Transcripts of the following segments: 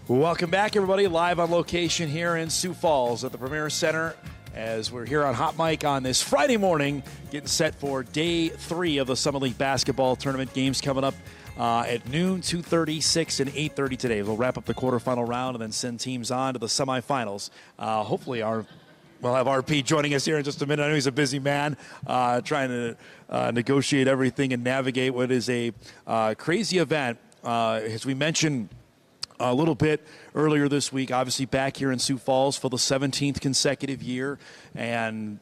Welcome back, everybody. Live on location here in Sioux Falls at the Premier Center as we're here on Hot Mic on this Friday morning, getting set for Day 3 of the Summit League Basketball Tournament. Games coming up at noon, 2:30, 6, and 8:30 today. We'll wrap up the quarterfinal round and then send teams on to the semifinals. Hopefully we'll have RP joining us here in just a minute. I know he's a busy man trying to negotiate everything and navigate what is a crazy event. As we mentioned a little bit earlier this week, obviously back here in Sioux Falls for the 17th consecutive year, and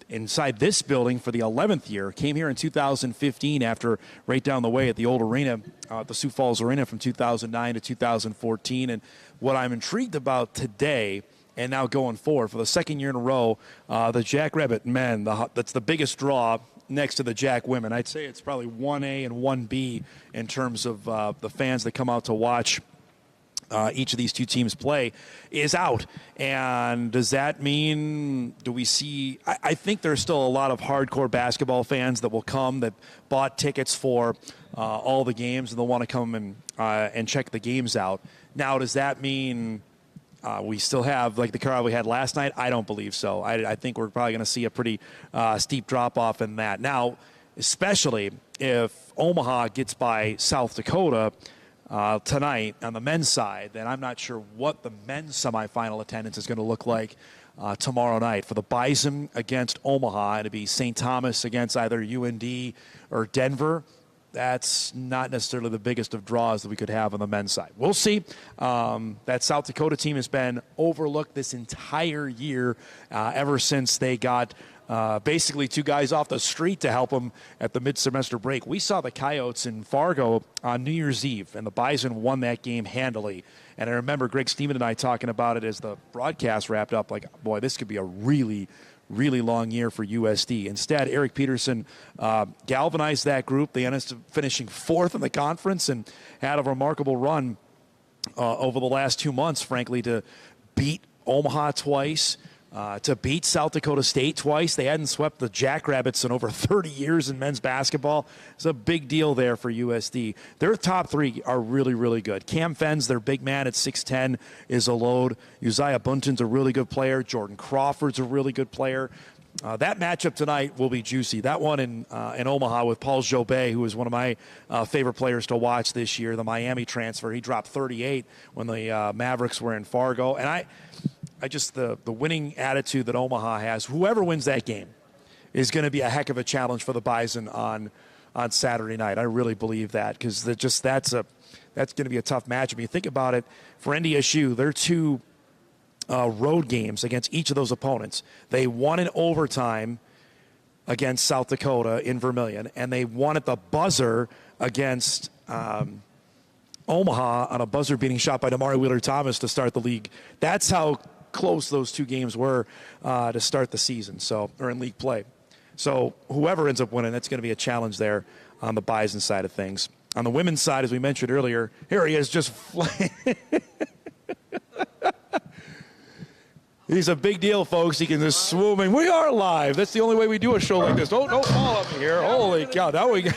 inside this building for the 11th year. Came here in 2015 after right down the way at the old arena, the Sioux Falls Arena from 2009 to 2014. And what I'm intrigued about today and now going forward for the second year in a row, the Jackrabbit men, that's the biggest draw next to the Jack women. I'd say it's probably 1A and 1B in terms of the fans that come out to watch each of these two teams play, is out. And does that mean, do we see, I think there's still a lot of hardcore basketball fans that will come that bought tickets for all the games and they'll want to come and check the games out. Now, does that mean we still have like the crowd we had last night? I don't believe so. I think we're probably going to see a pretty steep drop-off in that. Now, especially if Omaha gets by South Dakota tonight on the men's side, then I'm not sure what the men's semifinal attendance is going to look like tomorrow night. For the Bison against Omaha, it'd be St. Thomas against either UND or Denver. That's not necessarily the biggest of draws that we could have on the men's side. We'll see. That South Dakota team has been overlooked this entire year ever since they got basically two guys off the street to help them at the mid-semester break. We saw the Coyotes in Fargo on New Year's Eve, and the Bison won that game handily. And I remember Greg Steven and I talking about it as the broadcast wrapped up, like, boy, this could be a really, really long year for USD. Instead, Eric Peterson galvanized that group. They ended up finishing fourth in the conference and had a remarkable run over the last 2 months, frankly, to beat Omaha twice, to beat South Dakota State twice. They hadn't swept the Jackrabbits in over 30 years in men's basketball. It's a big deal there for USD. Their top three are really, really good. Cam Fens, their big man at 6'10", is a load. Uzziah Bunton's a really good player. Jordan Crawford's a really good player. That matchup tonight will be juicy. That one in Omaha with Paul Jobet, who is one of my favorite players to watch this year, the Miami transfer. He dropped 38 when the Mavericks were in Fargo. And I just, the winning attitude that Omaha has, whoever wins that game is going to be a heck of a challenge for the Bison on Saturday night. I really believe that, because that's going to be a tough matchup. You think about it, for NDSU, their two road games against each of those opponents, they won in overtime against South Dakota in Vermillion, and they won at the buzzer against Omaha on a buzzer-beating shot by Damari Wheeler-Thomas to start the league. That's how close those two games were to start the season, or in league play. So whoever ends up winning, that's going to be a challenge there on the Bison side of things. On the women's side, as we mentioned earlier, here he is just flying. He's a big deal, folks. He can just swoop in. We are live. That's the only way we do a show like this. Don't fall up here. Holy cow. Now we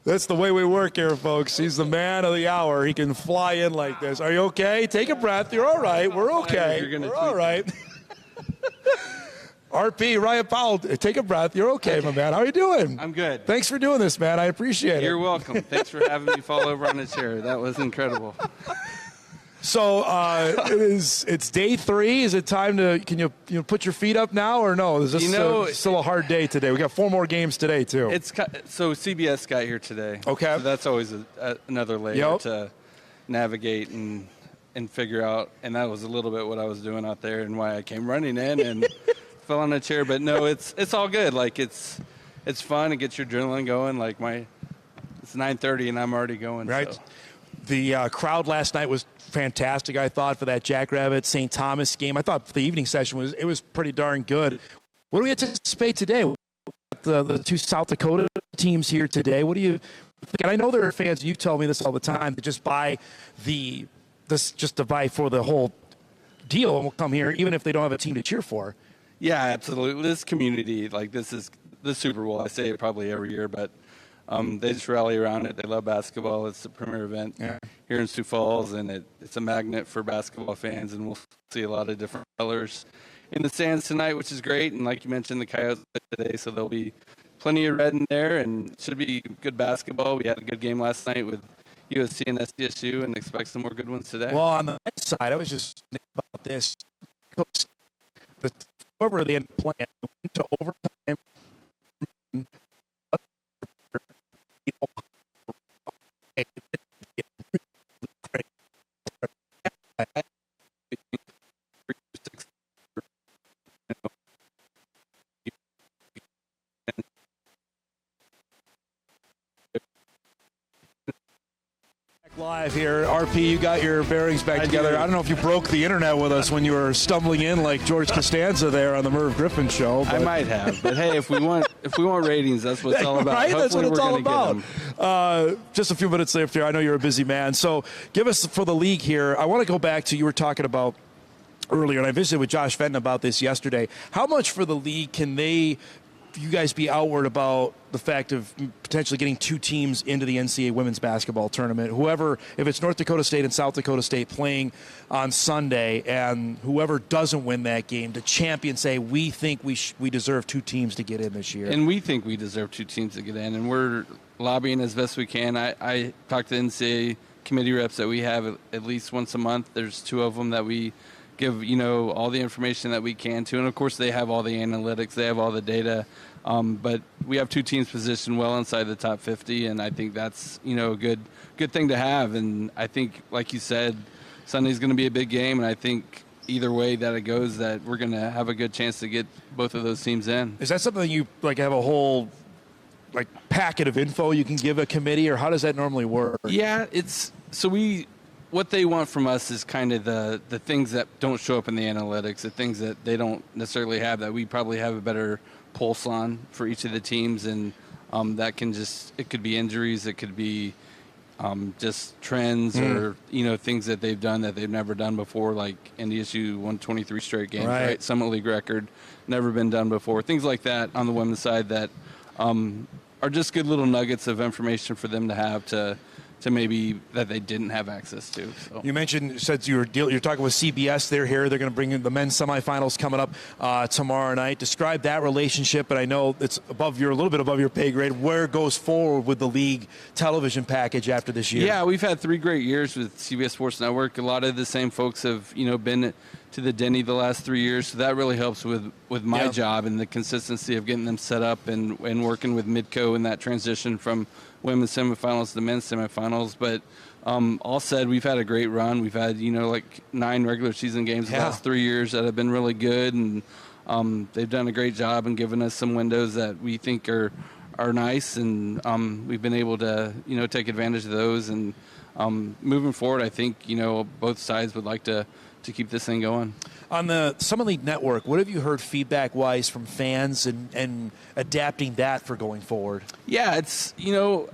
That's the way we work here, folks. He's the man of the hour. He can fly in like this. Are you okay? Take a breath. You're all right. We're okay. We're all right. RP, Ryan Powell, take a breath. You're okay, my man. How are you doing? I'm good. Thanks for doing this, man. I appreciate it. You're welcome. Thanks for having me fall over on a chair. That was incredible. So it's day 3. Is it time to, can you put your feet up now or no? Is this still a hard day today? We got 4 more games today too. So CBS got here today. Okay. So that's always another layer to navigate and figure out. And that was a little bit what I was doing out there and why I came running in and fell on a chair. But no, it's all good. Like it's fun. It gets your adrenaline going. Like it's 9:30 and I'm already going. Right. So. The crowd last night was fantastic, I thought, for that Jackrabbit St. Thomas game. I thought the evening session was pretty darn good. What do we anticipate today? The two South Dakota teams here today. What do you think? And I know there are fans, you tell me this all the time, that just buy to buy for the whole deal and will come here even if they don't have a team to cheer for. Yeah, absolutely. This community, like this is the Super Bowl. I say it probably every year, but they just rally around it. They love basketball. It's the premier event here in Sioux Falls, and it's a magnet for basketball fans, and we'll see a lot of different colors in the stands tonight, which is great. And like you mentioned, the Coyotes today, so there'll be plenty of red in there, and it should be good basketball. We had a good game last night with USC and SDSU, and expect some more good ones today. Well, on the men's side, I was just thinking about this. Whoever they end up playing went to overtime. Live here, RP, you got your bearings back together. I don't know if you broke the internet with us when you were stumbling in like George Costanza there on the Merv Griffin show. I might have, but hey, if we want ratings, that's what it's all about. Right? That's what it's all about. Just a few minutes left here. I know you're a busy man, so give us for the league here. I want to go back to you were talking about earlier, and I visited with Josh Fenton about this yesterday. How much for the league can you guys be outward about the fact of potentially getting two teams into the NCAA women's basketball tournament? Whoever, if it's North Dakota State and South Dakota State playing on Sunday, and whoever doesn't win that game, the champion say, we think we deserve two teams to get in this year. And we think we deserve two teams to get in, and we're lobbying as best we can. I talk to NCAA committee reps that we have at least once a month. There's two of them that we give all the information that we can to, and of course they have all the analytics, they have all the data, but we have two teams positioned well inside the top 50, and I think that's a good thing to have. And I think, like you said, Sunday's going to be a big game, and I think either way that it goes, that we're going to have a good chance to get both of those teams in. Is that something you have a whole packet of info you can give a committee, or how does that normally work? Yeah, what they want from us is kind of the things that don't show up in the analytics, the things that they don't necessarily have that we probably have a better pulse on for each of the teams. And that it could be injuries, it could be just trends or, things that they've done that they've never done before, like NDSU won 23 straight games, right? Summit League record, never been done before. Things like that on the women's side that are just good little nuggets of information for them to have to maybe that they didn't have access to. So. You said you're talking with CBS. They're here. They're going to bring in the men's semifinals coming up tomorrow night. Describe that relationship, but I know it's a little bit above your pay grade. Where it goes forward with the league television package after this year? Yeah, we've had 3 great years with CBS Sports Network. A lot of the same folks have been to the Denny the last 3 years, so that really helps with my job and the consistency of getting them set up and working with Midco in that transition from women's semifinals to men's semifinals. But all said, we've had a great run. We've had 9 regular season games the last 3 years that have been really good, and they've done a great job and given us some windows that we think are nice, and we've been able to take advantage of those. And moving forward, I think both sides would like to keep this thing going. On the Summit League Network, what have you heard feedback-wise from fans and adapting that for going forward? Yeah, it's,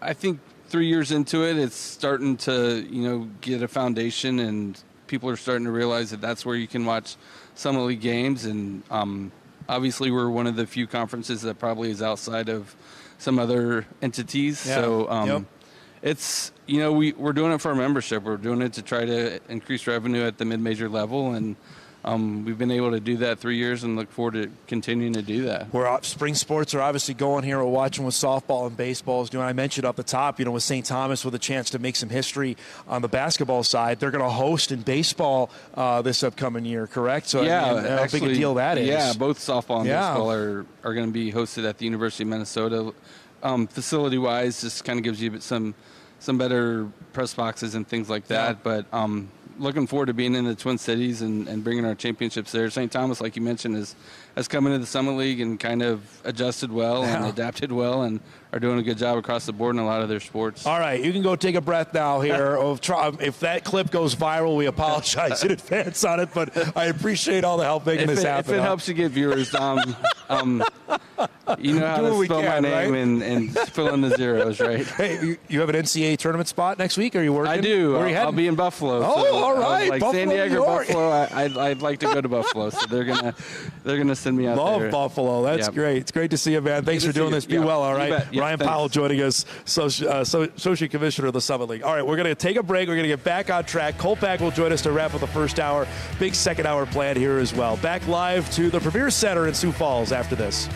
I think 3 years into it, it's starting to, get a foundation, and people are starting to realize that that's where you can watch Summit League games. And obviously we're one of the few conferences that probably is outside of some other entities. Yeah. So it's, we're doing it for our membership. We're doing it to try to increase revenue at the mid-major level, and we've been able to do that 3 years and look forward to continuing to do that. Spring sports are obviously going here. We're watching what softball and baseball is doing. I mentioned up the top, with St. Thomas with a chance to make some history on the basketball side. They're going to host in baseball this upcoming year, correct? So yeah, how big a deal that is. Yeah, both softball and baseball are going to be hosted at the University of Minnesota. Facility-wise, just kind of gives you some better press boxes and things like that. Yeah. But looking forward to being in the Twin Cities and bringing our championships there. St. Thomas, like you mentioned, has come into the Summit League and kind of adjusted well and adapted well and are doing a good job across the board in a lot of their sports. All right, you can go take a breath now here. If that clip goes viral, we apologize in advance on it, but I appreciate all the help making this happen. If it helps you get viewers, you know how to spell my name, right? and fill in the zeros, right? Hey, you have an NCAA tournament spot next week? Are you working? I do. Where are you heading? I'll be in Buffalo. Oh, so all right. Like Buffalo, San Diego, Buffalo. I'd like to go to Buffalo, so they're gonna send me out there. Love Buffalo. That's great. It's great to see you, man. Thanks for doing this. Be well. All right. Ryan Powell joining us, Associate Commissioner of the Summit League. All right, we're going to take a break. We're going to get back on track. Kolpak will join us to wrap up the first hour. Big second hour planned here as well. Back live to the Premier Center in Sioux Falls after this.